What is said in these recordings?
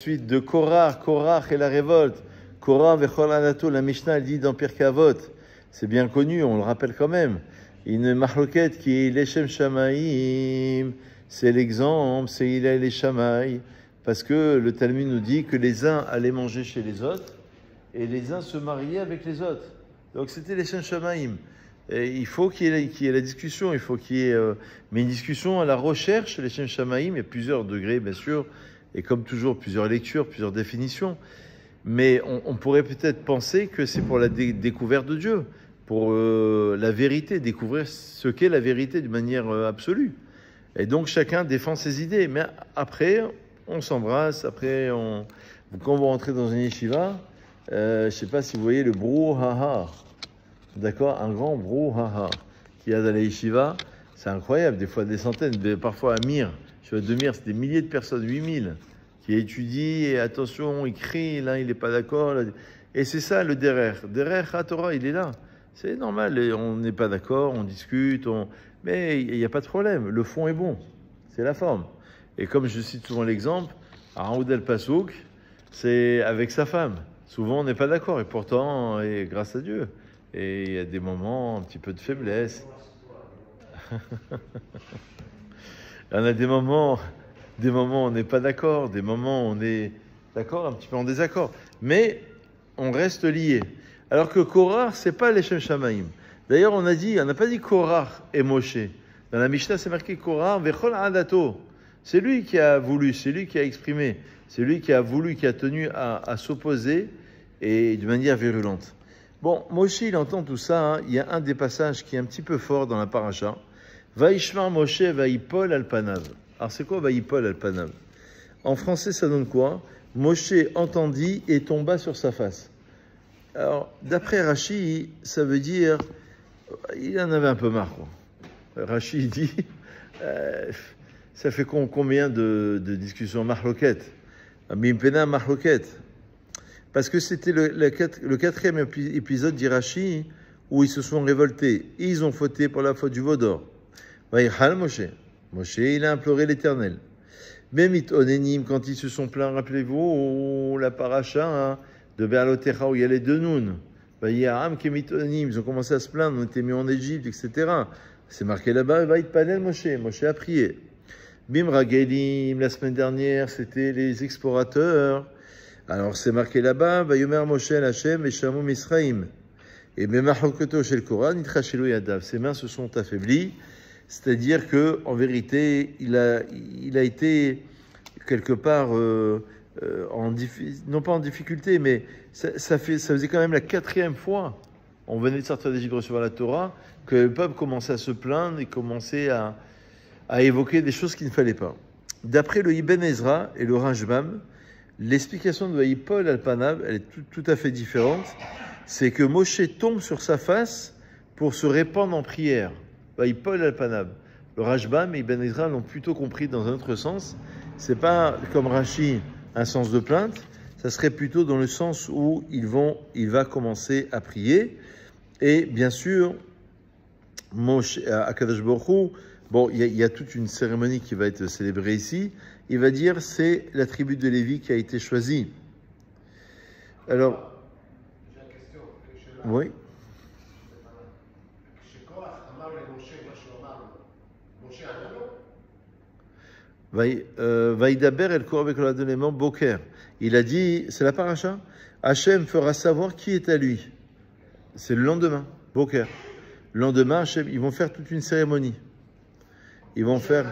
Suite de Korach et la révolte. Korah vechol anato, la Mishnah elle dit dans Pirkei Avot, c'est bien connu, on le rappelle quand même. Une mahloket qui est Leshem Shamaim, c'est l'exemple, c'est il a les Shamaï, parce que le Talmud nous dit que les uns allaient manger chez les autres et les uns se mariaient avec les autres. Donc c'était Leshem Shamaim. Et il faut qu'il y ait la discussion, il faut qu'il y ait mais une discussion à la recherche, Leshem Shamaim, il y a plusieurs degrés bien sûr. Et comme toujours, plusieurs lectures, plusieurs définitions. Mais on pourrait peut-être penser que c'est pour la découverte de Dieu, pour la vérité, découvrir ce qu'est la vérité d'une manière absolue. Et donc chacun défend ses idées. Mais après, on s'embrasse, après, quand vous rentrez dans une yeshiva, je ne sais pas si vous voyez le brouhaha, d'accord, un grand brouhaha qu'il y a dans la yeshiva. C'est incroyable, des fois des centaines, parfois à Mir. Je vais de Mir, c'est des milliers de personnes, 8000, qui étudient, et attention, ils crient, l'un il n'est pas d'accord. Et c'est ça le derer. Derer HaTorah, il est là. C'est normal, on n'est pas d'accord, on discute, mais il n'y a pas de problème. Le fond est bon, c'est la forme. Et comme je cite souvent l'exemple, Aoud el-Pasouk, c'est avec sa femme. Souvent on n'est pas d'accord, et pourtant, et grâce à Dieu. Et il y a des moments, un petit peu de faiblesse. On a des moments où on n'est pas d'accord, des moments où on est d'accord, un petit peu en désaccord. Mais on reste liés. Alors que Korah, c'est pas Leshem Shamaim. D'ailleurs, on n'a pas dit Korah et Moshe. Dans la Mishnah, c'est marqué Korah vechol adato. C'est lui qui a voulu, c'est lui qui a exprimé, c'est lui qui a voulu, qui a tenu à s'opposer et de manière virulente. Bon, Moshe, il entend tout ça. Hein. Il y a un des passages qui est un petit peu fort dans la paracha. Vaishmar Moshe vaipol al panav. Alors c'est quoi vaipol al panav? En français ça donne quoi? Moshe entendit et tomba sur sa face. Alors d'après Rashi, ça veut dire il en avait un peu marre. Quoi. Rashi dit ça fait combien de discussions marloquettes? Mimpena marloquette. Parce que c'était le quatrième épisode d'Irachi où ils se sont révoltés. Ils ont fauté pour la faute du veau d'or. Vaïchal Moshe. Moshe, il a imploré l'Éternel. Memit onenim, quand ils se sont plaints, rappelez-vous, la paracha hein, de Be'alotecha où il y a les deux nouns. Vaïaram kemit onenim, ils ont commencé à se plaindre, on était mis en Égypte, etc. C'est marqué là-bas, Vaït panel Moshe. Moshe a prié. Bim Ragelim, la semaine dernière, c'était les explorateurs. Alors c'est marqué là-bas, Vayomer Moshe el Hashem et Shamou Misraim. Et Bemachloketo shel Korah, Nitrachelo Yadav. Ses mains se sont affaiblies. C'est-à-dire que, en vérité, il a été quelque part, non pas en difficulté, mais ça faisait quand même la quatrième fois, on venait de sortir d'Égypte de recevoir la Torah, que le peuple commençait à se plaindre et commençait à évoquer des choses qu'il ne fallait pas. D'après le Ibn Ezra et le Rajbam, l'explication de Vaïpol al-Panav, elle est tout à fait différente. C'est que Moshe tombe sur sa face pour se répandre en prière. Vaïpol al-Panav. Le Rajbam et Ibn Ezra l'ont plutôt compris dans un autre sens. C'est pas comme Rashi un sens de plainte, ça serait plutôt dans le sens où il va commencer à prier. Et bien sûr, Moshe, Akadosh Baruch Hu, bon, il y a toute une cérémonie qui va être célébrée ici. Il va dire c'est la tribu de Lévi qui a été choisie. Alors, j'ai une question. oui. Vaïdaber el Korah avec l'élément Boker. Il a dit, c'est la paracha, Hachem fera savoir qui est à lui. C'est le lendemain, Boker. Le lendemain, Hachem, ils vont faire toute une cérémonie. Ils vont faire.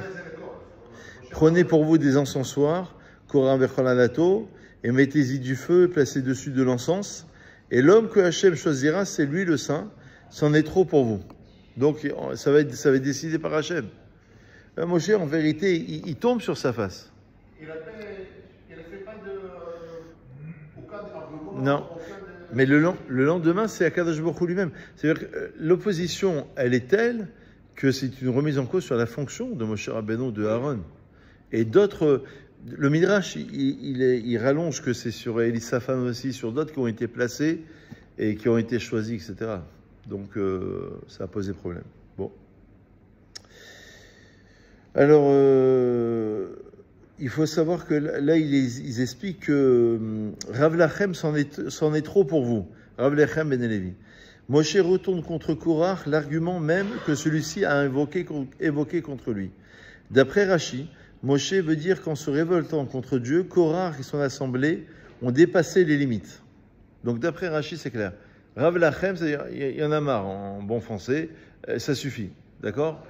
Prenez pour vous des encensoirs, Korah vechol anato, et mettez-y du feu et placez dessus de l'encens. Et l'homme que Hachem choisira, c'est lui le saint. C'en est trop pour vous. Donc ça va être décidé par Hachem. Moshe, en vérité, il tombe sur sa face. Il a fait pas aucun argument. Non. Mais le lendemain, c'est Akadosh Baruch Hu lui-même. C'est-à-dire que l'opposition, elle est telle que c'est une remise en cause sur la fonction de Moshe Rabbeinu, de Aaron. Et d'autres, le Midrash, il rallonge que c'est sur Elisaphan aussi, sur d'autres qui ont été placés et qui ont été choisis, etc. Donc, ça a posé problème. Bon. Alors, il faut savoir que là, ils expliquent que Rav Lachem, c'en est trop pour vous. Rav Lachem ben Elevi. Moshe retourne contre Korach l'argument même que celui-ci a évoqué contre lui. D'après Rashi, Moshe veut dire qu'en se révoltant contre Dieu, Korach et son assemblée ont dépassé les limites. Donc d'après Rashi, c'est clair. Rav Lachem, c'est-à-dire il y en a marre en bon français, ça suffit. D'accord?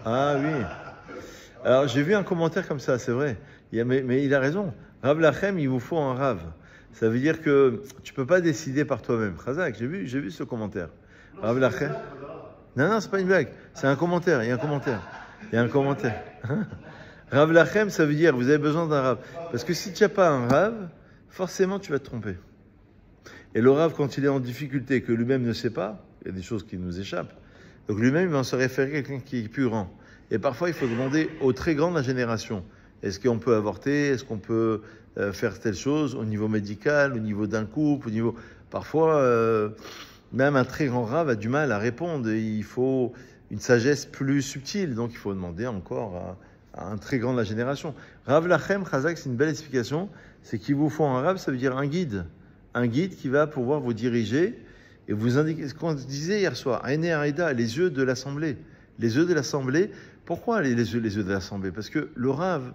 Ah oui. Alors j'ai vu un commentaire comme ça, c'est vrai. Mais il a raison. Rav Lachem, il vous faut un Rav. Ça veut dire que tu peux pas décider par toi-même. Khazak, j'ai vu ce commentaire. Rav Lachem. Non, c'est pas une blague. C'est un commentaire. Il y a un commentaire. Rav Lachem, ça veut dire vous avez besoin d'un Rav. Parce que si tu n'as pas un Rav, forcément tu vas te tromper. Et le Rav, quand il est en difficulté, que lui-même ne sait pas, il y a des choses qui nous échappent. Donc lui-même, il va se référer à quelqu'un qui est plus grand. Et parfois, il faut demander aux très grands de la génération. Est-ce qu'on peut avorter? Est-ce qu'on peut faire telle chose au niveau médical, au niveau d'un couple, au niveau... Parfois, même un très grand Rav a du mal à répondre. Il faut une sagesse plus subtile. Donc, il faut demander encore à un très grand de la génération. Rav Lachem, Khazak, c'est une belle explication. C'est qu'il vous faut un Rav, ça veut dire un guide. Un guide qui va pouvoir vous diriger et vous indiquer ce qu'on disait hier soir. Aïné Arida, les yeux de l'Assemblée. Les yeux de l'Assemblée. Pourquoi les yeux de l'Assemblée? Parce que le Rav,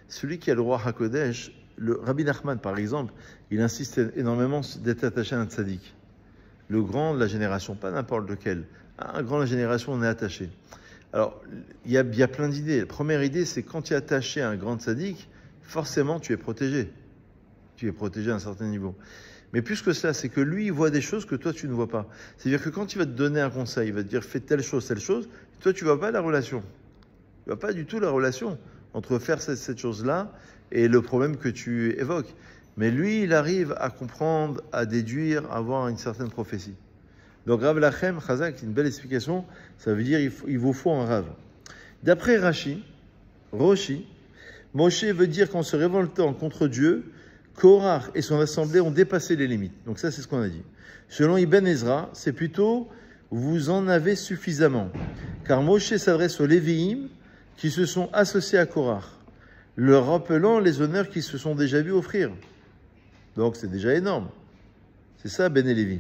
celui qui a le roi HaKodesh, le Rabbi Nachman par exemple, il insiste énormément d'être attaché à un tzaddik. Le grand de la génération, pas n'importe lequel. Un grand de la génération, on est attaché. Alors, il y a plein d'idées. La première idée, c'est quand tu es attaché à un grand tzaddik, forcément tu es protégé. Tu es protégé à un certain niveau. Mais plus que cela, c'est que lui, il voit des choses que toi, tu ne vois pas. C'est-à-dire que quand il va te donner un conseil, il va te dire fais telle chose, toi, tu ne vois pas la relation. Tu ne vois pas du tout la relation entre faire cette chose-là et le problème que tu évoques. Mais lui, il arrive à comprendre, à déduire, à avoir une certaine prophétie. Donc, Rav Lachem, Khazak, c'est une belle explication. Ça veut dire il vous faut un Rav. D'après Roshi, Moshe veut dire qu'en se révoltant contre Dieu, Korach et son assemblée ont dépassé les limites. Donc ça, c'est ce qu'on a dit. Selon Ibn Ezra, c'est plutôt « vous en avez suffisamment ». Car Moshe s'adresse aux Lévi'im qui se sont associés à Korach, leur rappelant les honneurs qu'ils se sont déjà vus offrir. Donc c'est déjà énorme. C'est ça, Ben et Lévi.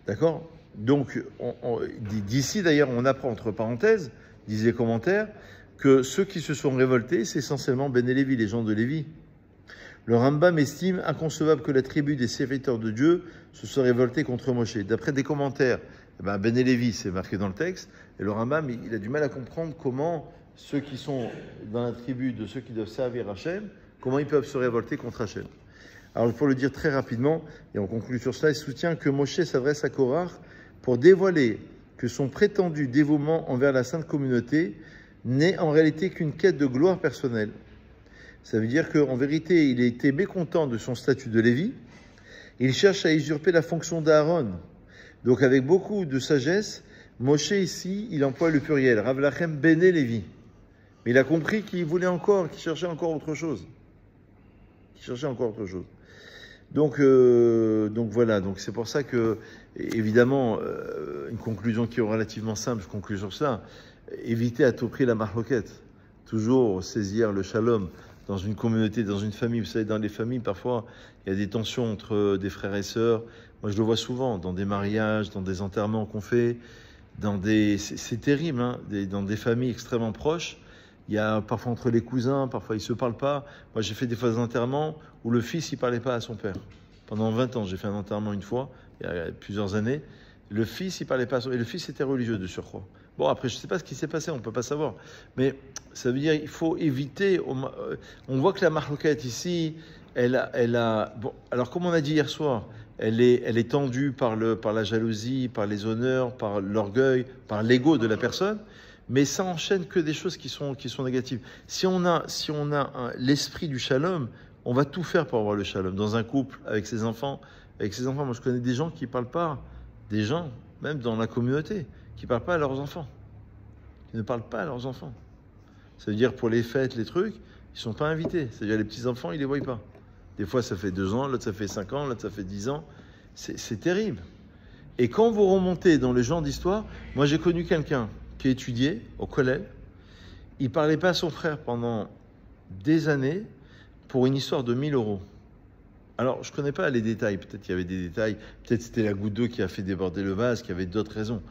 D'accord? Donc, d'ici d'ailleurs, on apprend entre parenthèses, disent les commentaires, que ceux qui se sont révoltés, c'est essentiellement Ben et Lévi, les gens de Lévi. Le Rambam estime inconcevable que la tribu des serviteurs de Dieu se soit révoltée contre Moshe. D'après des commentaires, Ben et Lévi, c'est marqué dans le texte, et le Rambam, il a du mal à comprendre comment ceux qui sont dans la tribu de ceux qui doivent servir Hachem, comment ils peuvent se révolter contre Hachem. Alors, pour le dire très rapidement, et on conclut sur cela, il soutient que Moshe s'adresse à Korach pour dévoiler que son prétendu dévouement envers la sainte communauté n'est en réalité qu'une quête de gloire personnelle. Ça veut dire qu'en vérité, il était mécontent de son statut de Lévi. Il cherche à usurper la fonction d'Aaron. Donc, avec beaucoup de sagesse, Moshe ici, il emploie le pluriel, Rav Lachem Bene Lévi. Mais il a compris qu'il cherchait encore autre chose. Donc voilà, donc c'est pour ça que, évidemment, une conclusion qui est relativement simple, je conclue sur ça, éviter à tout prix la marloquette. Toujours saisir le shalom dans une communauté, dans une famille. Vous savez, dans les familles, parfois, il y a des tensions entre des frères et sœurs. Moi, je le vois souvent, dans des mariages, dans des enterrements qu'on fait, c'est terrible, hein, dans des familles extrêmement proches. Il y a parfois entre les cousins, parfois ils ne se parlent pas. Moi, j'ai fait des fois des enterrements où le fils, il ne parlait pas à son père. Pendant 20 ans, j'ai fait un enterrement une fois, il y a plusieurs années. Le fils, il ne parlait pas à son père. Et le fils était religieux de surcroît. Bon, après, je ne sais pas ce qui s'est passé, on ne peut pas savoir. Mais ça veut dire qu'il faut éviter... On voit que la marloquette ici, elle a... Bon, alors, comme on a dit hier soir, elle est tendue par la jalousie, par les honneurs, par l'orgueil, par l'ego de la personne. Mais ça enchaîne que des choses qui sont négatives. Si on a l'esprit du shalom, on va tout faire pour avoir le shalom. Dans un couple, avec ses enfants, moi je connais des gens qui ne parlent pas, des gens, même dans la communauté, qui ne parlent pas à leurs enfants. Qui ne parlent pas à leurs enfants. Ça veut dire pour les fêtes, les trucs, ils ne sont pas invités. C'est-à-dire les petits-enfants, ils ne les voient pas. Des fois ça fait 2 ans, l'autre ça fait 5 ans, l'autre ça fait 10 ans. C'est terrible. Et quand vous remontez dans le genre d'histoire, moi j'ai connu quelqu'un qui étudiait au collège, il ne parlait pas à son frère pendant des années pour une histoire de 1000 euros. Alors, je ne connais pas les détails. Peut-être qu'il y avait des détails. Peut-être que c'était la goutte d'eau qui a fait déborder le vase, qu'il y avait d'autres raisons.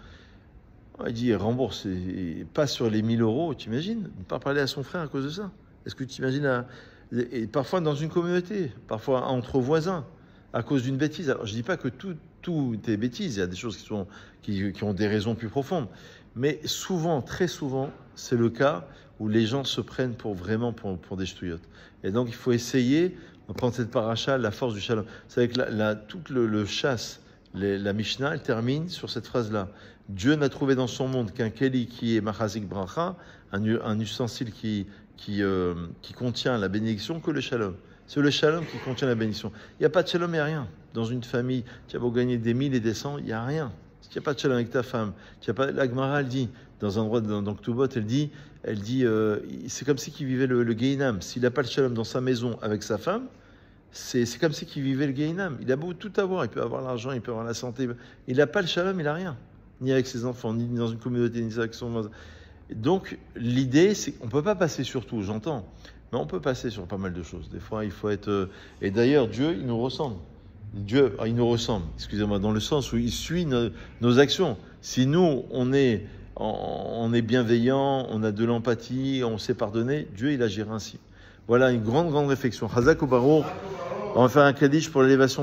Il dit, rembourse, et pas sur les 1000 euros, tu imagines? Ne pas parler à son frère à cause de ça. Est-ce que tu imagines, et parfois dans une communauté, parfois entre voisins, à cause d'une bêtise. Alors, je ne dis pas que tout est bêtise, il y a des choses qui ont des raisons plus profondes. Mais souvent, très souvent, c'est le cas où les gens se prennent vraiment pour des ch'touillottes. Et donc, il faut essayer, on prend cette paracha, la force du shalom. C'est avec tout le chasse, la Mishnah, elle termine sur cette phrase-là. Dieu n'a trouvé dans son monde qu'un keli qui est machazik bracha, un ustensile qui contient la bénédiction, que le shalom. C'est le shalom qui contient la bénédiction. Il n'y a pas de shalom, il n'y a rien. Dans une famille, tu as beau gagner des 1000 et des 100, il n'y a rien. Si tu n'as pas de shalom avec ta femme, la Gemara, elle dit, dans un endroit dans Ktubot, elle dit c'est comme si qu'il vivait le Gehinam. S'il n'a pas le shalom dans sa maison avec sa femme, c'est comme si qu'il vivait le Gehinam. Il a beau tout avoir, il peut avoir l'argent, il peut avoir la santé. Il n'a pas le shalom, il n'a rien. Ni avec ses enfants, ni dans une communauté, ni avec son voisin. Donc, l'idée, c'est qu'on ne peut pas passer sur tout, j'entends. Mais on peut passer sur pas mal de choses. Des fois, il faut être... Et d'ailleurs, Dieu, il nous ressemble. Il nous ressemble, excusez-moi, dans le sens où il suit nos actions. Si nous, on est bienveillant, on a de l'empathie, on sait pardonner, Dieu, il agira ainsi. Voilà une grande réflexion. Chazak ou Baruch, on va faire un kaddish pour l'élévation